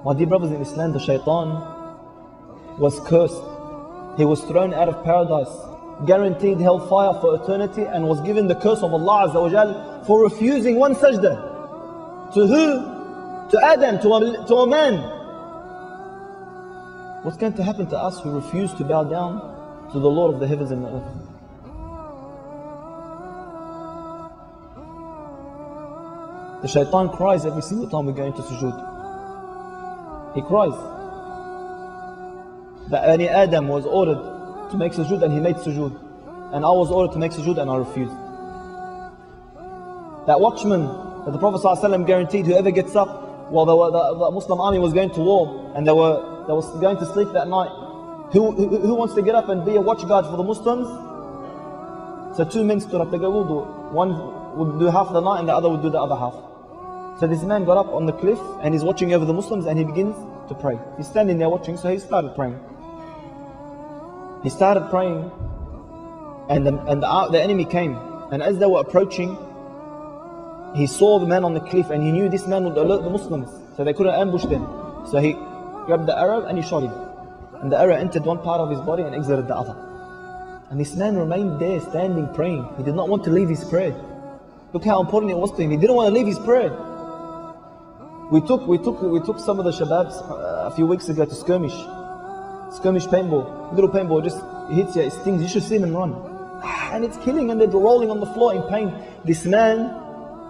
My dear brothers in Islam, the shaitan was cursed. He was thrown out of paradise, guaranteed hellfire for eternity, and was given the curse of Allah Azza wa Jal for refusing one sajda. To who? To Adam, to a man. What's going to happen to us who refuse to bow down to the Lord of the heavens and the earth? The shaitan cries every single time we go into sujood. He cries. That Bani Adam was ordered to make sujood and he made sujood. And I was ordered to make sujood and I refused. That watchman that the Prophet ﷺ guaranteed, whoever gets up while the Muslim army was going to war and they was going to sleep that night, who wants to get up and be a watchguard for the Muslims? So two men stood up. They go, we'll do it. One would do half the night and the other would do the other half. So this man got up on the cliff and he's watching over the Muslims and he begins to pray. He's standing there watching, so he started praying. He started praying and the enemy came. And as they were approaching, he saw the man on the cliff and he knew this man would alert the Muslims, so they couldn't ambush them. So he grabbed the arrow and he shot him. And the arrow entered one part of his body and exited the other. And this man remained there standing praying. He did not want to leave his prayer. Look how important it was to him. He didn't want to leave his prayer. We took some of the shababs a few weeks ago to skirmish paintball. Little paintball just hits you, it stings. You should see them run. And it's killing and they're rolling on the floor in pain. This man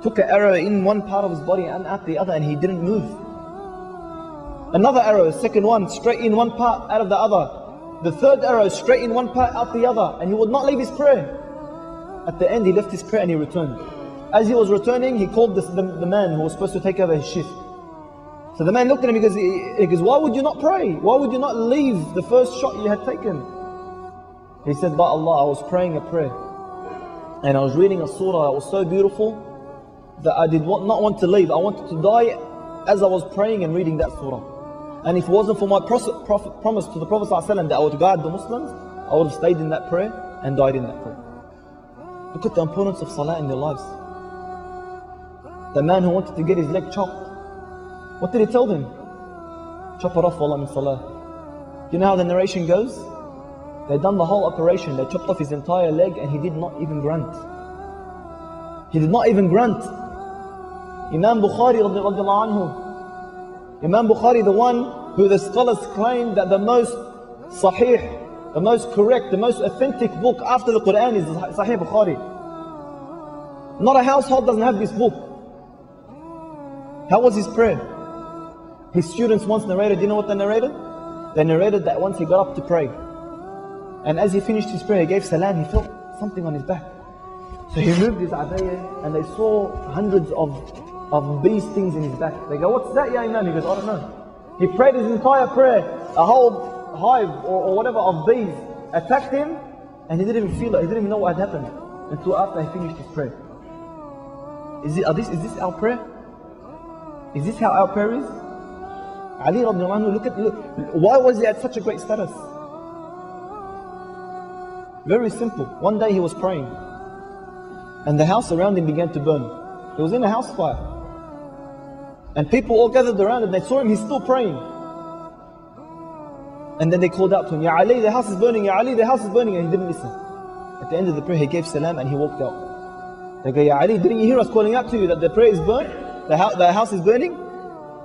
took an arrow in one part of his body and out the other and he didn't move. Another arrow, second one, straight in one part, out of the other. The third arrow, straight in one part, out the other. And he would not leave his prayer. At the end, he left his prayer and he returned. As he was returning, he called the man who was supposed to take over his shift. So the man looked at him, he goes, why would you not pray? Why would you not leave the first shot you had taken? He said, by Allah, I was praying a prayer. And I was reading a surah that was so beautiful that I did not want to leave. I wanted to die as I was praying and reading that surah. And if it wasn't for my promise to the Prophet ﷺ that I would guide the Muslims, I would have stayed in that prayer and died in that prayer. Look at the importance of salah in their lives. The man who wanted to get his leg chopped, what did he tell them? Chop it off while I'm in salah. You know how the narration goes? They done the whole operation. They chopped off his entire leg and he did not even grunt. He did not even grunt. Imam Bukhari radiallahu anhu. Imam Bukhari, the one who the scholars claim that the most sahih, the most correct, the most authentic book after the Quran is Sahih Bukhari. Not a household doesn't have this book. How was his prayer? His students once narrated, you know what they narrated? They narrated that once he got up to pray. And as he finished his prayer, he gave salam, he felt something on his back. So he moved his abayah and they saw hundreds of bee stings in his back. They go, what's that, ya Imam? He goes, I don't know. He prayed his entire prayer, a whole hive or whatever of bees attacked him and he didn't even feel it, he didn't even know what had happened until after he finished his prayer. Is this our prayer? Is this how our prayer is? Ali radiallahu anhu, look, why was he at such a great status? Very simple. One day he was praying and the house around him began to burn. He was in a house fire. And people all gathered around and they saw him, he's still praying. And then they called out to him, Ya Ali, the house is burning, Ya Ali, the house is burning, and he didn't listen. At the end of the prayer he gave salam and he walked out. They go, Ya Ali, didn't you hear us calling out to you that the prayer is burnt? The house is burning?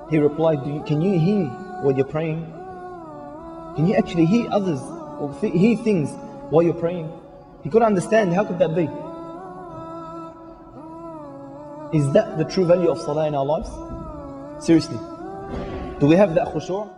He replied, can you hear what you're praying? Can you actually hear others or hear things while you're praying? He couldn't understand, how could that be? Is that the true value of salah in our lives? Seriously, do we have that khushu'?